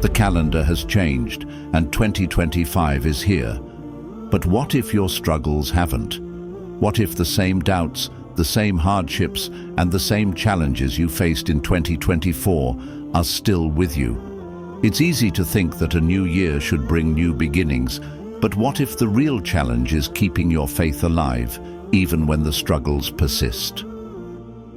The calendar has changed, and 2025 is here. But what if your struggles haven't? What if the same doubts, the same hardships, and the same challenges you faced in 2024 are still with you? It's easy to think that a new year should bring new beginnings, but what if the real challenge is keeping your faith alive, even when the struggles persist?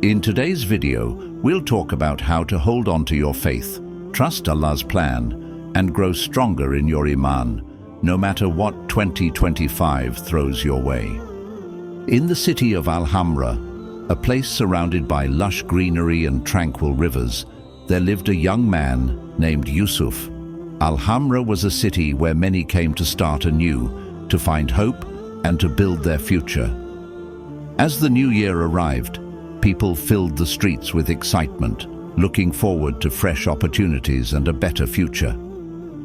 In today's video, we'll talk about how to hold on to your faith, trust Allah's plan, and grow stronger in your Imaan, no matter what 2025 throws your way. In the city of Al-Hamra, a place surrounded by lush greenery and tranquil rivers, there lived a young man named Yusuf. Al-Hamra was a city where many came to start anew, to find hope and to build their future. As the new year arrived, people filled the streets with excitement, looking forward to fresh opportunities and a better future.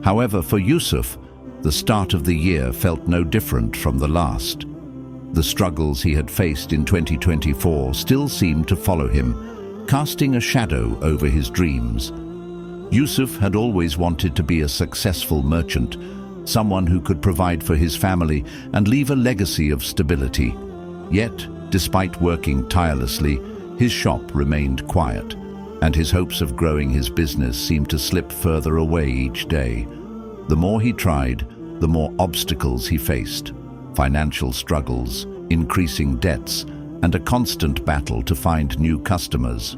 However, for Yusuf, the start of the year felt no different from the last. The struggles he had faced in 2024 still seemed to follow him, casting a shadow over his dreams. Yusuf had always wanted to be a successful merchant, someone who could provide for his family and leave a legacy of stability. Yet, despite working tirelessly, his shop remained quiet, and his hopes of growing his business seemed to slip further away each day. The more he tried, the more obstacles he faced: financial struggles, increasing debts, and a constant battle to find new customers.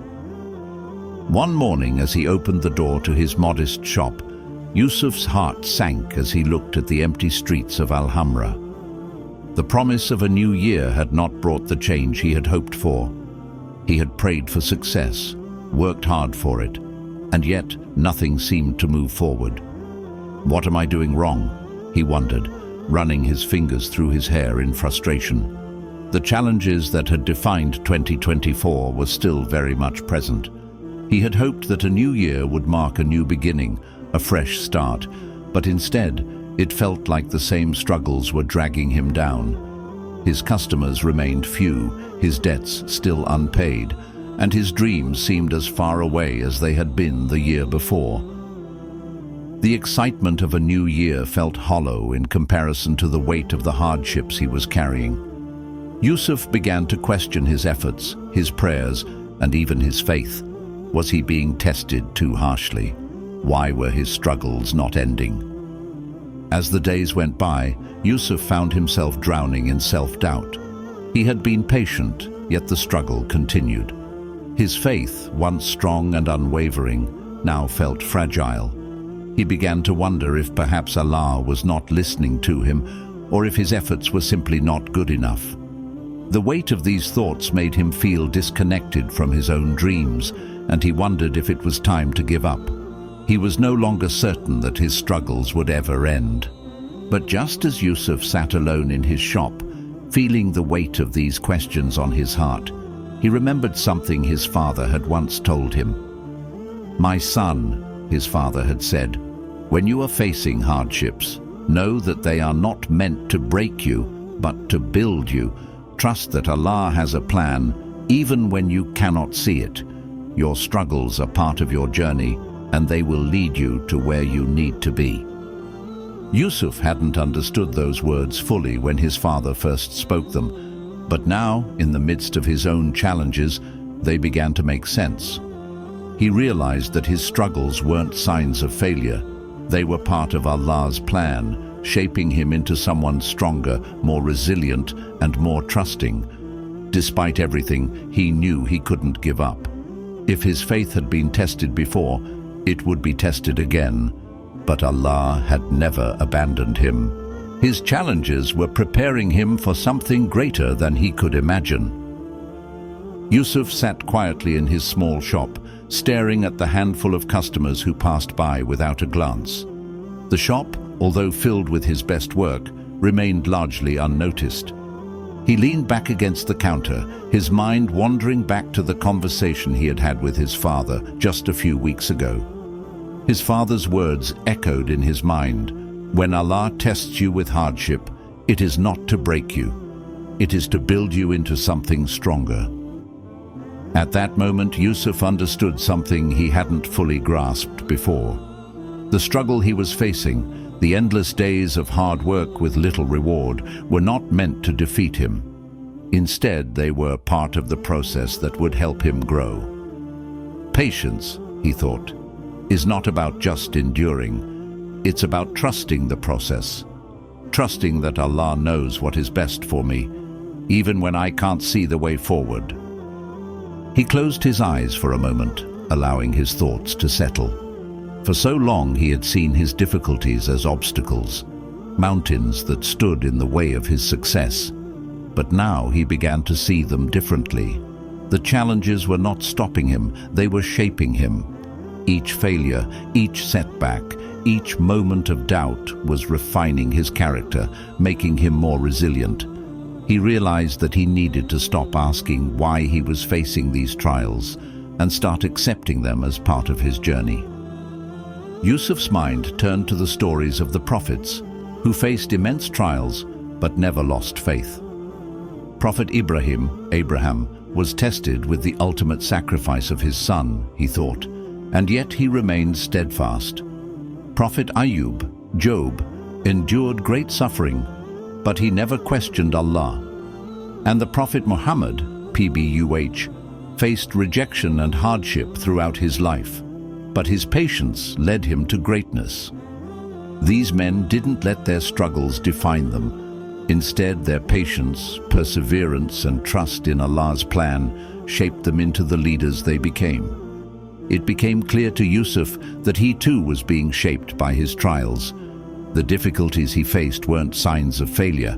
One morning, as he opened the door to his modest shop, Yusuf's heart sank as he looked at the empty streets of Al-Hamra. The promise of a new year had not brought the change he had hoped for. He had prayed for success, worked hard for it, and yet nothing seemed to move forward. "What am I doing wrong?" he wondered, running his fingers through his hair in frustration. The challenges that had defined 2024 were still very much present. He had hoped that a new year would mark a new beginning, a fresh start, but instead, it felt like the same struggles were dragging him down. His customers remained few, his debts still unpaid, and his dreams seemed as far away as they had been the year before. The excitement of a new year felt hollow in comparison to the weight of the hardships he was carrying. Yusuf began to question his efforts, his prayers, and even his faith. Was he being tested too harshly? Why were his struggles not ending? As the days went by, Yusuf found himself drowning in self-doubt. He had been patient, yet the struggle continued. His faith, once strong and unwavering, now felt fragile. He began to wonder if perhaps Allah was not listening to him, or if his efforts were simply not good enough. The weight of these thoughts made him feel disconnected from his own dreams, and he wondered if it was time to give up. He was no longer certain that his struggles would ever end. But just as Yusuf sat alone in his shop, feeling the weight of these questions on his heart, he remembered something his father had once told him. "My son," his father had said, "when you are facing hardships, know that they are not meant to break you, but to build you. Trust that Allah has a plan, even when you cannot see it. Your struggles are part of your journey, and they will lead you to where you need to be." Yusuf hadn't understood those words fully when his father first spoke them, but now, in the midst of his own challenges, they began to make sense. He realized that his struggles weren't signs of failure. They were part of Allah's plan, shaping him into someone stronger, more resilient, and more trusting. Despite everything, he knew he couldn't give up. If his faith had been tested before, it would be tested again. But Allah had never abandoned him. His challenges were preparing him for something greater than he could imagine. Yusuf sat quietly in his small shop, staring at the handful of customers who passed by without a glance. The shop, although filled with his best work, remained largely unnoticed. He leaned back against the counter, his mind wandering back to the conversation he had had with his father just a few weeks ago. His father's words echoed in his mind: "When Allah tests you with hardship, it is not to break you. It is to build you into something stronger." At that moment, Yusuf understood something he hadn't fully grasped before. The struggle he was facing, the endless days of hard work with little reward, were not meant to defeat him. Instead, they were part of the process that would help him grow. Patience, he thought, is not about just enduring. It's about trusting the process. Trusting that Allah knows what is best for me, even when I can't see the way forward. He closed his eyes for a moment, allowing his thoughts to settle. For so long he had seen his difficulties as obstacles, mountains that stood in the way of his success. But now he began to see them differently. The challenges were not stopping him, they were shaping him. Each failure, each setback, each moment of doubt was refining his character, making him more resilient. He realized that he needed to stop asking why he was facing these trials and start accepting them as part of his journey. Yusuf's mind turned to the stories of the prophets, who faced immense trials but never lost faith. Prophet Abraham, was tested with the ultimate sacrifice of his son, he thought, and yet he remained steadfast. Prophet Ayub, Job, endured great suffering, but he never questioned Allah. And the Prophet Muhammad, PBUH, faced rejection and hardship throughout his life, but his patience led him to greatness. These men didn't let their struggles define them. Instead, their patience, perseverance, and trust in Allah's plan shaped them into the leaders they became. It became clear to Yusuf that he too was being shaped by his trials. The difficulties he faced weren't signs of failure.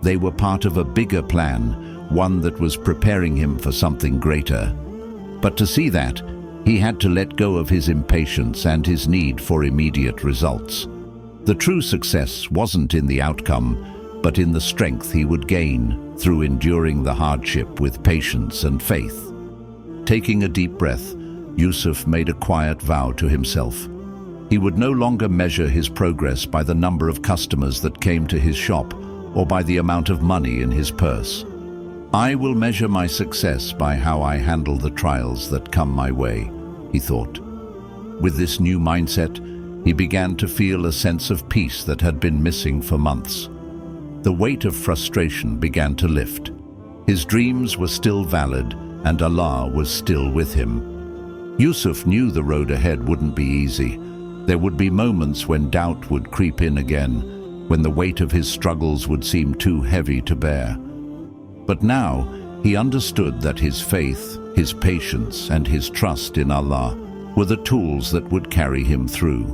They were part of a bigger plan, one that was preparing him for something greater. But to see that, he had to let go of his impatience and his need for immediate results. The true success wasn't in the outcome, but in the strength he would gain through enduring the hardship with patience and faith. Taking a deep breath, Yusuf made a quiet vow to himself. He would no longer measure his progress by the number of customers that came to his shop or by the amount of money in his purse. I will measure my success by how I handle the trials that come my way, he thought. With this new mindset, he began to feel a sense of peace that had been missing for months. The weight of frustration began to lift. His dreams were still valid, and Allah was still with him. Yusuf knew the road ahead wouldn't be easy. There would be moments when doubt would creep in again, when the weight of his struggles would seem too heavy to bear. But now, he understood that his faith, his patience, and his trust in Allah were the tools that would carry him through.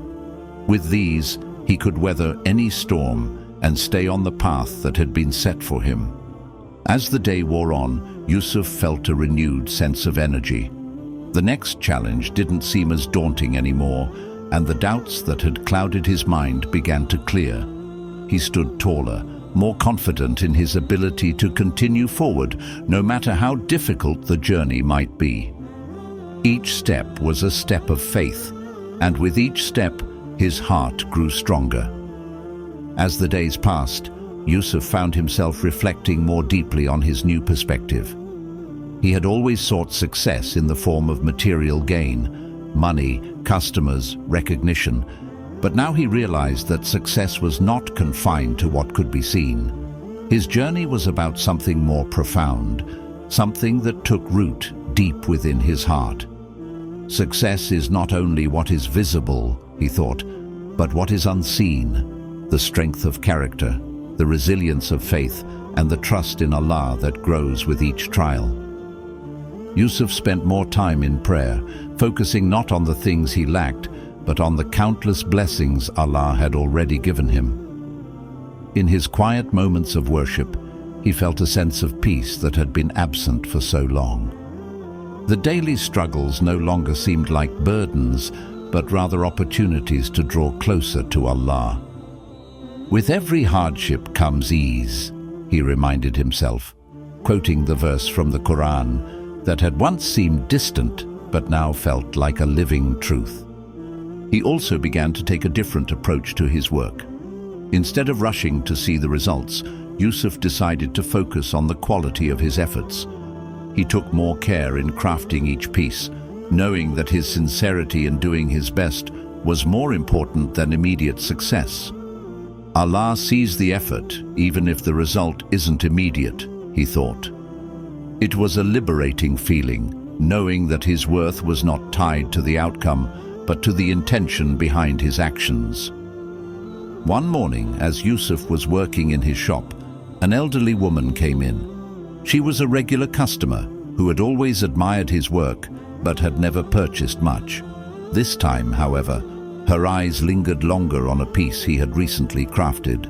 With these, he could weather any storm and stay on the path that had been set for him. As the day wore on, Yusuf felt a renewed sense of energy. The next challenge didn't seem as daunting anymore, and the doubts that had clouded his mind began to clear. He stood taller, more confident in his ability to continue forward, no matter how difficult the journey might be. Each step was a step of faith, and with each step, his heart grew stronger. As the days passed, Yusuf found himself reflecting more deeply on his new perspective. He had always sought success in the form of material gain, money, customers, recognition, but now he realized that success was not confined to what could be seen. His journey was about something more profound, something that took root deep within his heart. Success is not only what is visible, he thought, but what is unseen. The strength of character, the resilience of faith, and the trust in Allah that grows with each trial. Yusuf spent more time in prayer, focusing not on the things he lacked, but on the countless blessings Allah had already given him. In his quiet moments of worship, he felt a sense of peace that had been absent for so long. The daily struggles no longer seemed like burdens, but rather opportunities to draw closer to Allah. With every hardship comes ease, he reminded himself, quoting the verse from the Quran that had once seemed distant but now felt like a living truth. He also began to take a different approach to his work. Instead of rushing to see the results, Yusuf decided to focus on the quality of his efforts. He took more care in crafting each piece, knowing that his sincerity in doing his best was more important than immediate success. Allah sees the effort, even if the result isn't immediate, he thought. It was a liberating feeling, knowing that his worth was not tied to the outcome, but to the intention behind his actions. One morning, as Yusuf was working in his shop, an elderly woman came in. She was a regular customer who had always admired his work, but had never purchased much. This time, however, her eyes lingered longer on a piece he had recently crafted,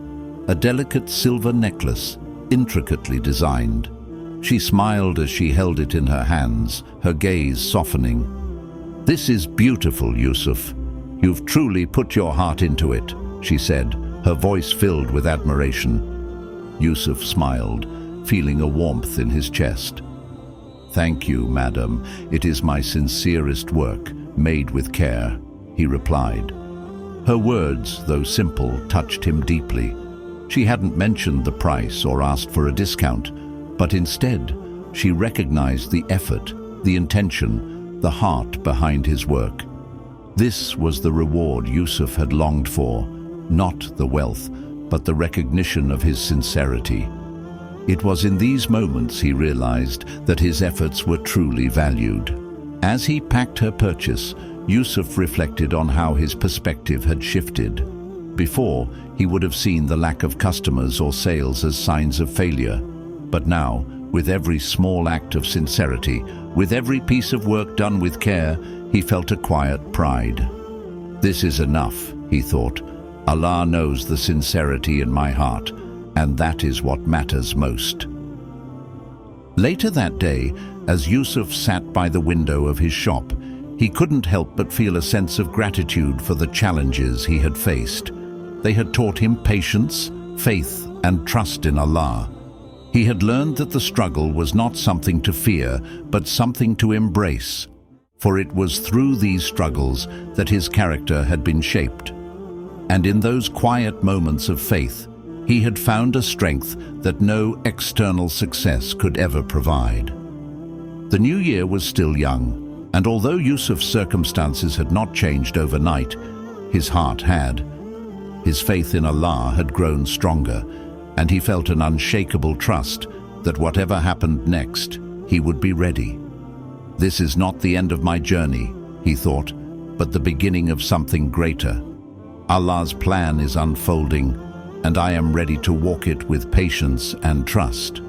a delicate silver necklace, intricately designed. She smiled as she held it in her hands, her gaze softening. "This is beautiful, Yusuf. You've truly put your heart into it," she said, her voice filled with admiration. Yusuf smiled, feeling a warmth in his chest. "Thank you, madam. It is my sincerest work, made with care," he replied. Her words, though simple, touched him deeply. She hadn't mentioned the price or asked for a discount, but instead, she recognized the effort, the intention, the heart behind his work. This was the reward Yusuf had longed for, not the wealth, but the recognition of his sincerity. It was in these moments he realized that his efforts were truly valued. As he packed her purchase, Yusuf reflected on how his perspective had shifted. Before, he would have seen the lack of customers or sales as signs of failure. But now, with every small act of sincerity, with every piece of work done with care, he felt a quiet pride. "This is enough," he thought. "Allah knows the sincerity in my heart, and that is what matters most." Later that day, as Yusuf sat by the window of his shop, he couldn't help but feel a sense of gratitude for the challenges he had faced. They had taught him patience, faith, and trust in Allah. He had learned that the struggle was not something to fear, but something to embrace, for it was through these struggles that his character had been shaped. And in those quiet moments of faith, he had found a strength that no external success could ever provide. The new year was still young, and although Yusuf's circumstances had not changed overnight, his heart had. His faith in Allah had grown stronger, and he felt an unshakable trust that whatever happened next, he would be ready. "This is not the end of my journey," he thought, "but the beginning of something greater. Allah's plan is unfolding, and I am ready to walk it with patience and trust."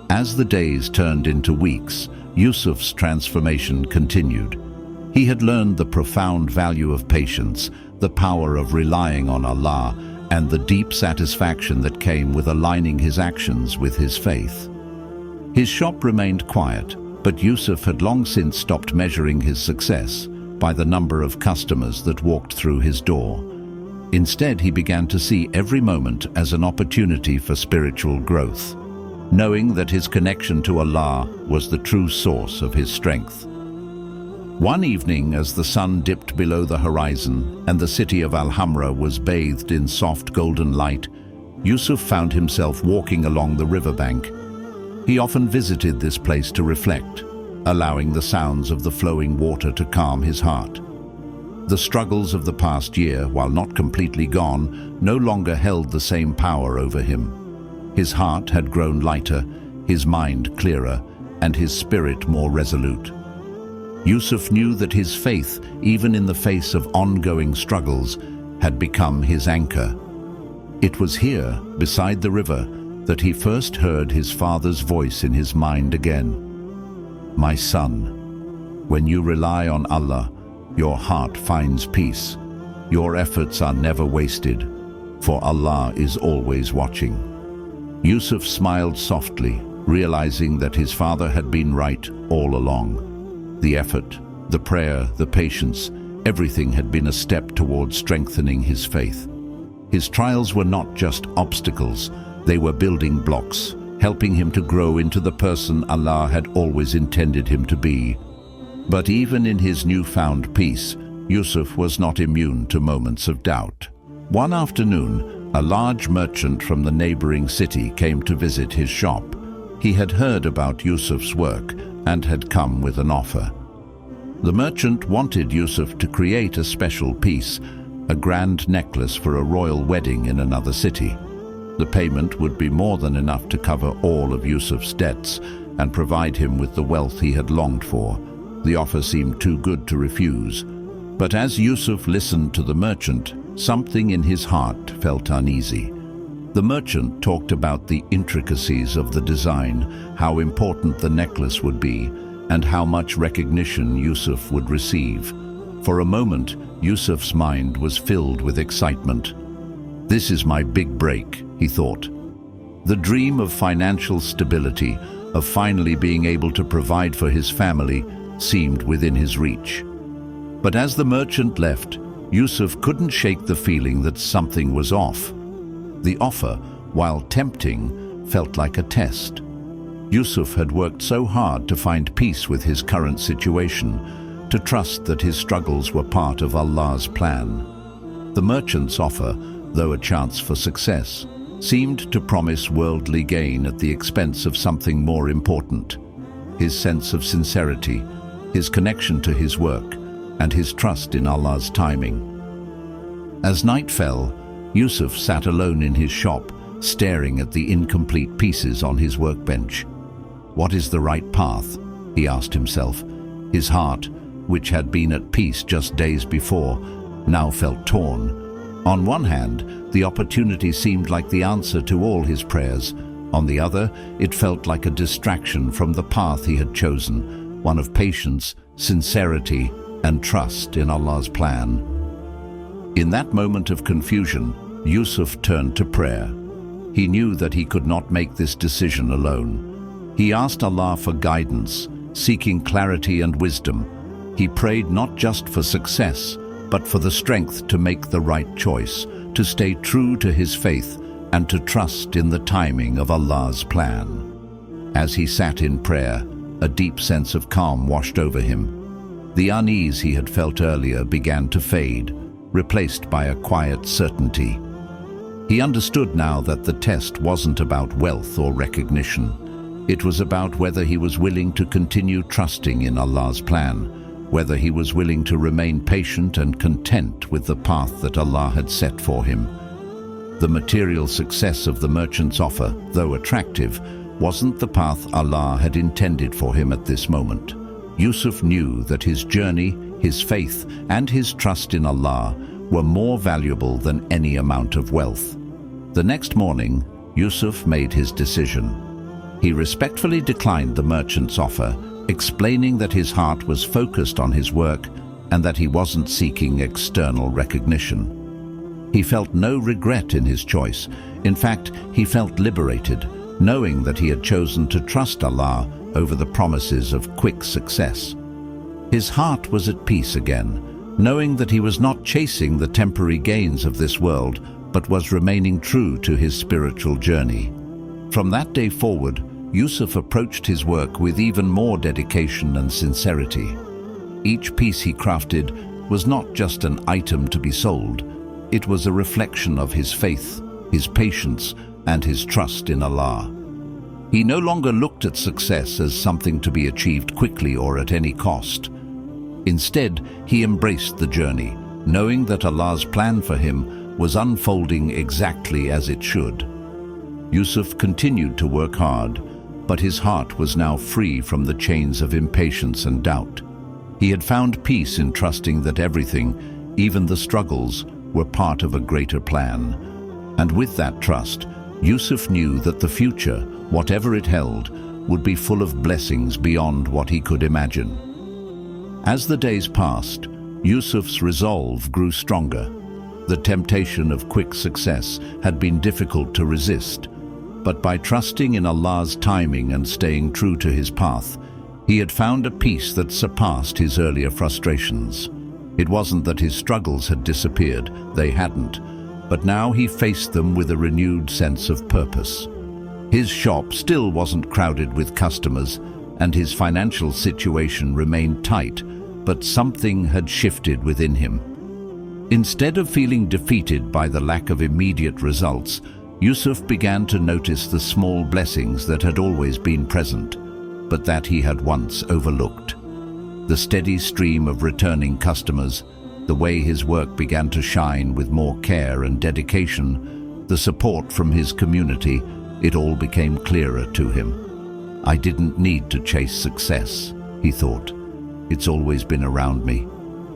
As the days turned into weeks, Yusuf's transformation continued. He had learned the profound value of patience, the power of relying on Allah, and the deep satisfaction that came with aligning his actions with his faith. His shop remained quiet, but Yusuf had long since stopped measuring his success by the number of customers that walked through his door. Instead, he began to see every moment as an opportunity for spiritual growth, knowing that his connection to Allah was the true source of his strength. One evening, as the sun dipped below the horizon and the city of Al-Hamra was bathed in soft golden light, Yusuf found himself walking along the riverbank. He often visited this place to reflect, allowing the sounds of the flowing water to calm his heart. The struggles of the past year, while not completely gone, no longer held the same power over him. His heart had grown lighter, his mind clearer, and his spirit more resolute. Yusuf knew that his faith, even in the face of ongoing struggles, had become his anchor. It was here, beside the river, that he first heard his father's voice in his mind again. "My son, when you rely on Allah, your heart finds peace. Your efforts are never wasted, for Allah is always watching." Yusuf smiled softly, realizing that his father had been right all along. The effort, the prayer, the patience, everything had been a step toward strengthening his faith. His trials were not just obstacles, they were building blocks, helping him to grow into the person Allah had always intended him to be. But even in his newfound peace, Yusuf was not immune to moments of doubt. One afternoon, a large merchant from the neighboring city came to visit his shop. He had heard about Yusuf's work and had come with an offer. The merchant wanted Yusuf to create a special piece, a grand necklace for a royal wedding in another city. The payment would be more than enough to cover all of Yusuf's debts and provide him with the wealth he had longed for. The offer seemed too good to refuse. But as Yusuf listened to the merchant, something in his heart felt uneasy. The merchant talked about the intricacies of the design, how important the necklace would be, and how much recognition Yusuf would receive. For a moment, Yusuf's mind was filled with excitement. This is my big break, he thought. The dream of financial stability, of finally being able to provide for his family, seemed within his reach. But as the merchant left, Yusuf couldn't shake the feeling that something was off. The offer, while tempting, felt like a test. Yusuf had worked so hard to find peace with his current situation, to trust that his struggles were part of Allah's plan. The merchant's offer, though a chance for success, seemed to promise worldly gain at the expense of something more important: his sense of sincerity, his connection to his work, and his trust in Allah's timing. As night fell, Yusuf sat alone in his shop, staring at the incomplete pieces on his workbench. What is the right path? He asked himself. His heart, which had been at peace just days before, now felt torn. On one hand, the opportunity seemed like the answer to all his prayers. On the other, it felt like a distraction from the path he had chosen, one of patience, sincerity, and trust in Allah's plan. In that moment of confusion, Yusuf turned to prayer. He knew that he could not make this decision alone. He asked Allah for guidance, seeking clarity and wisdom. He prayed not just for success, but for the strength to make the right choice, to stay true to his faith, and to trust in the timing of Allah's plan. As he sat in prayer, a deep sense of calm washed over him. The unease he had felt earlier began to fade, replaced by a quiet certainty. He understood now that the test wasn't about wealth or recognition. It was about whether he was willing to continue trusting in Allah's plan, whether he was willing to remain patient and content with the path that Allah had set for him. The material success of the merchant's offer, though attractive, wasn't the path Allah had intended for him at this moment. Yusuf knew that his journey, his faith, and his trust in Allah were more valuable than any amount of wealth. The next morning, Yusuf made his decision. He respectfully declined the merchant's offer, explaining that his heart was focused on his work and that he wasn't seeking external recognition. He felt no regret in his choice. In fact, he felt liberated, knowing that he had chosen to trust Allah over the promises of quick success. His heart was at peace again, knowing that he was not chasing the temporary gains of this world, but was remaining true to his spiritual journey. From that day forward, Yusuf approached his work with even more dedication and sincerity. Each piece he crafted was not just an item to be sold. It was a reflection of his faith, his patience, and his trust in Allah. He no longer looked at success as something to be achieved quickly or at any cost. Instead, he embraced the journey, knowing that Allah's plan for him was unfolding exactly as it should. Yusuf continued to work hard, but his heart was now free from the chains of impatience and doubt. He had found peace in trusting that everything, even the struggles, were part of a greater plan. And with that trust, Yusuf knew that the future, whatever it held, would be full of blessings beyond what he could imagine. As the days passed, Yusuf's resolve grew stronger. The temptation of quick success had been difficult to resist, but by trusting in Allah's timing and staying true to his path, he had found a peace that surpassed his earlier frustrations. It wasn't that his struggles had disappeared, they hadn't, but now he faced them with a renewed sense of purpose. His shop still wasn't crowded with customers, and his financial situation remained tight, but something had shifted within him. Instead of feeling defeated by the lack of immediate results, Yusuf began to notice the small blessings that had always been present, but that he had once overlooked. The steady stream of returning customers, the way his work began to shine with more care and dedication, the support from his community, it all became clearer to him. I didn't need to chase success, he thought. It's always been around me.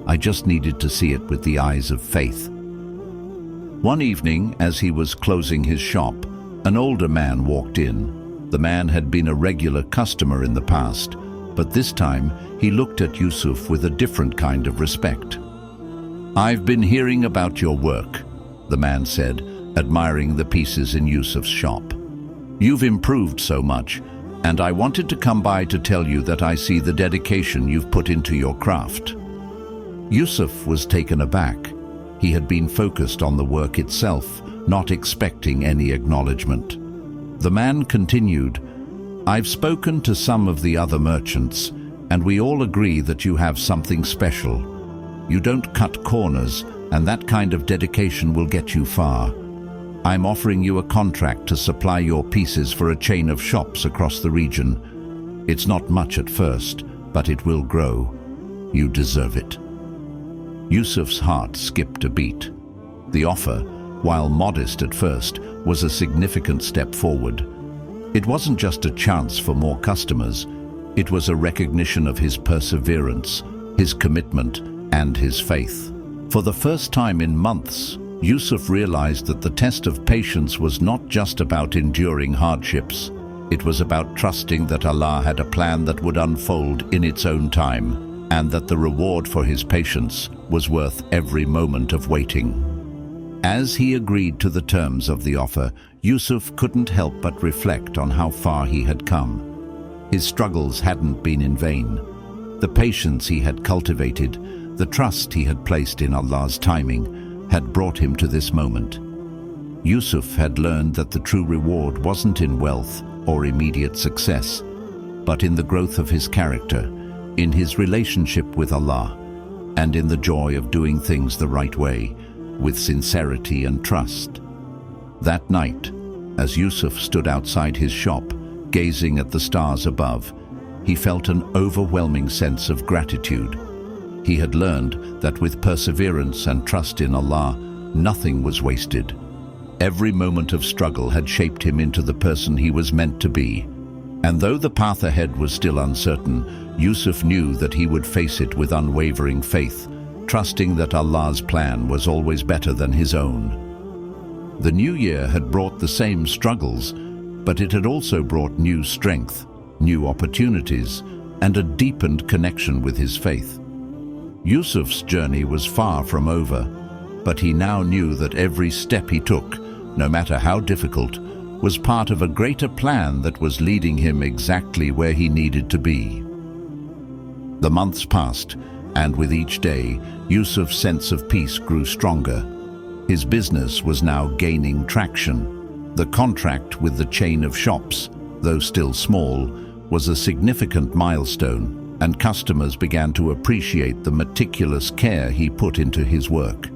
I just needed to see it with the eyes of faith. One evening, as he was closing his shop, an older man walked in. The man had been a regular customer in the past, but this time he looked at Yusuf with a different kind of respect. "I've been hearing about your work," the man said, admiring the pieces in Yusuf's shop. "You've improved so much, and I wanted to come by to tell you that I see the dedication you've put into your craft." Yusuf was taken aback. He had been focused on the work itself, not expecting any acknowledgement. The man continued, "I've spoken to some of the other merchants, and we all agree that you have something special. You don't cut corners, and that kind of dedication will get you far. I'm offering you a contract to supply your pieces for a chain of shops across the region. It's not much at first, but it will grow. You deserve it." Yusuf's heart skipped a beat. The offer, while modest at first, was a significant step forward. It wasn't just a chance for more customers, it was a recognition of his perseverance, his commitment, and his faith. For the first time in months, Yusuf realized that the test of patience was not just about enduring hardships. It was about trusting that Allah had a plan that would unfold in its own time, and that the reward for his patience was worth every moment of waiting. As he agreed to the terms of the offer, Yusuf couldn't help but reflect on how far he had come. His struggles hadn't been in vain. The patience he had cultivated, the trust he had placed in Allah's timing, had brought him to this moment. Yusuf had learned that the true reward wasn't in wealth or immediate success, but in the growth of his character, in his relationship with Allah, and in the joy of doing things the right way, with sincerity and trust. That night, as Yusuf stood outside his shop, gazing at the stars above, he felt an overwhelming sense of gratitude. He had learned that with perseverance and trust in Allah, nothing was wasted. Every moment of struggle had shaped him into the person he was meant to be. And though the path ahead was still uncertain, Yusuf knew that he would face it with unwavering faith, trusting that Allah's plan was always better than his own. The new year had brought the same struggles, but it had also brought new strength, new opportunities, and a deepened connection with his faith. Yusuf's journey was far from over, but he now knew that every step he took, no matter how difficult, was part of a greater plan that was leading him exactly where he needed to be. The months passed, and with each day, Yusuf's sense of peace grew stronger. His business was now gaining traction. The contract with the chain of shops, though still small, was a significant milestone, and customers began to appreciate the meticulous care he put into his work.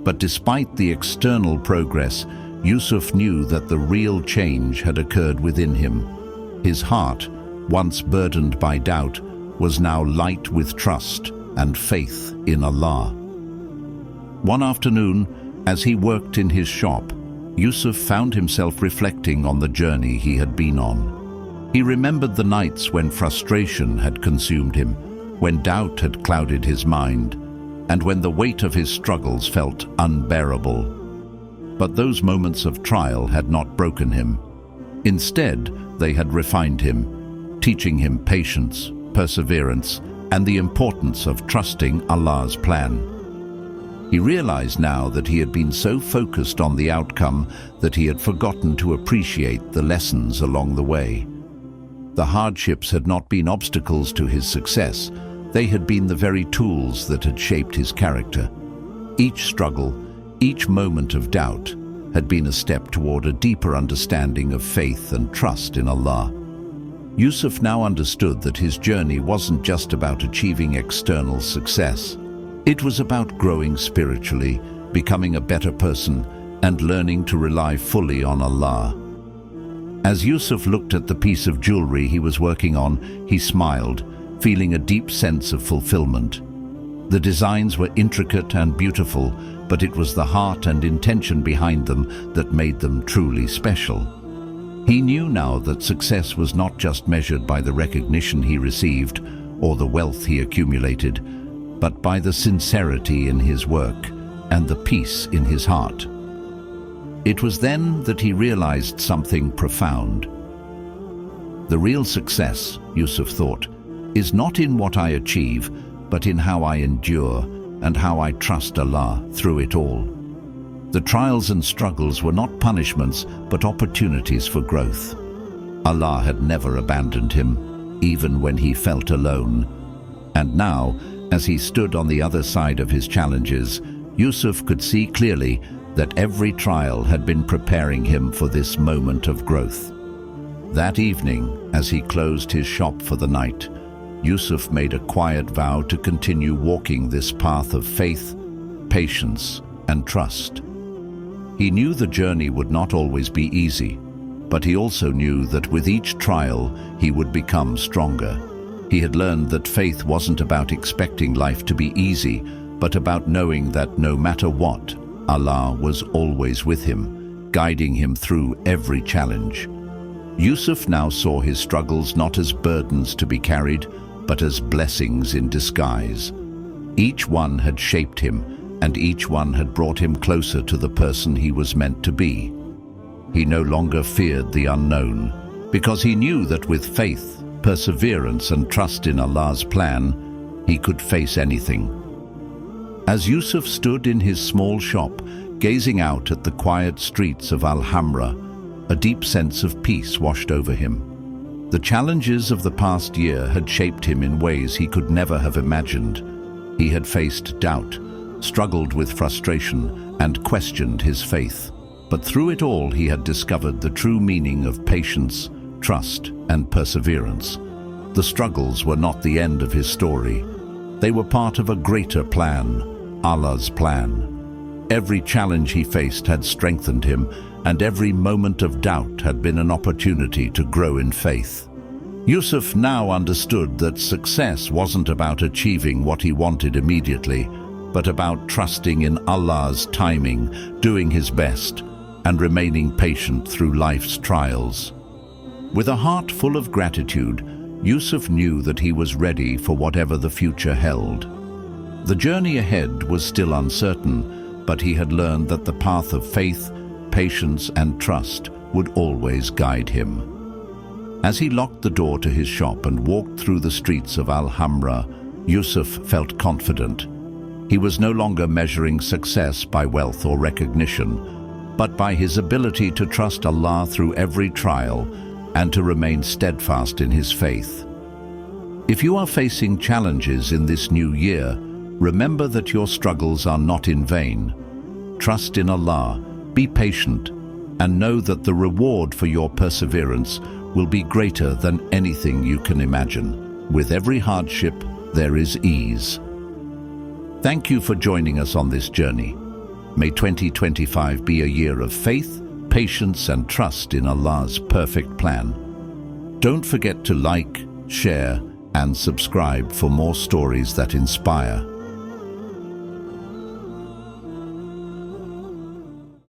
But despite the external progress, Yusuf knew that the real change had occurred within him. His heart, once burdened by doubt, was now light with trust and faith in Allah. One afternoon, as he worked in his shop, Yusuf found himself reflecting on the journey he had been on. He remembered the nights when frustration had consumed him, when doubt had clouded his mind, and when the weight of his struggles felt unbearable. But those moments of trial had not broken him. Instead, they had refined him, teaching him patience, perseverance, and the importance of trusting Allah's plan. He realized now that he had been so focused on the outcome that he had forgotten to appreciate the lessons along the way. The hardships had not been obstacles to his success, they had been the very tools that had shaped his character. Each struggle, each moment of doubt, had been a step toward a deeper understanding of faith and trust in Allah. Yusuf now understood that his journey wasn't just about achieving external success. It was about growing spiritually, becoming a better person, and learning to rely fully on Allah. As Yusuf looked at the piece of jewelry he was working on, he smiled, feeling a deep sense of fulfillment. The designs were intricate and beautiful, but it was the heart and intention behind them that made them truly special. He knew now that success was not just measured by the recognition he received or the wealth he accumulated, but by the sincerity in his work and the peace in his heart. It was then that he realized something profound. The real success, Yusuf thought, is not in what I achieve, but in how I endure and how I trust Allah through it all. The trials and struggles were not punishments, but opportunities for growth. Allah had never abandoned him, even when he felt alone. And now, as he stood on the other side of his challenges, Yusuf could see clearly that every trial had been preparing him for this moment of growth. That evening, as he closed his shop for the night, Yusuf made a quiet vow to continue walking this path of faith, patience, and trust. He knew the journey would not always be easy, but he also knew that with each trial he would become stronger. He had learned that faith wasn't about expecting life to be easy, but about knowing that no matter what, Allah was always with him, guiding him through every challenge. Yusuf now saw his struggles not as burdens to be carried, but as blessings in disguise. Each one had shaped him, and each one had brought him closer to the person he was meant to be. He no longer feared the unknown, because he knew that with faith, perseverance, and trust in Allah's plan, he could face anything. As Yusuf stood in his small shop, gazing out at the quiet streets of Al-Hamra, a deep sense of peace washed over him. The challenges of the past year had shaped him in ways he could never have imagined. He had faced doubt, struggled with frustration, and questioned his faith. But through it all, he had discovered the true meaning of patience, trust, and perseverance. The struggles were not the end of his story. They were part of a greater plan, Allah's plan. Every challenge he faced had strengthened him, and every moment of doubt had been an opportunity to grow in faith. Yusuf now understood that success wasn't about achieving what he wanted immediately, but about trusting in Allah's timing, doing his best, and remaining patient through life's trials. With a heart full of gratitude, Yusuf knew that he was ready for whatever the future held. The journey ahead was still uncertain, but he had learned that the path of faith, patience, and trust would always guide him. As he locked the door to his shop and walked through the streets of Al-Hamra, Yusuf felt confident. He was no longer measuring success by wealth or recognition, but by his ability to trust Allah through every trial and to remain steadfast in his faith. If you are facing challenges in this new year, remember that your struggles are not in vain. Trust in Allah, be patient, and know that the reward for your perseverance will be greater than anything you can imagine. With every hardship, there is ease. Thank you for joining us on this journey. May 2025 be a year of faith, patience, and trust in Allah's perfect plan. Don't forget to like, share, and subscribe for more stories that inspire.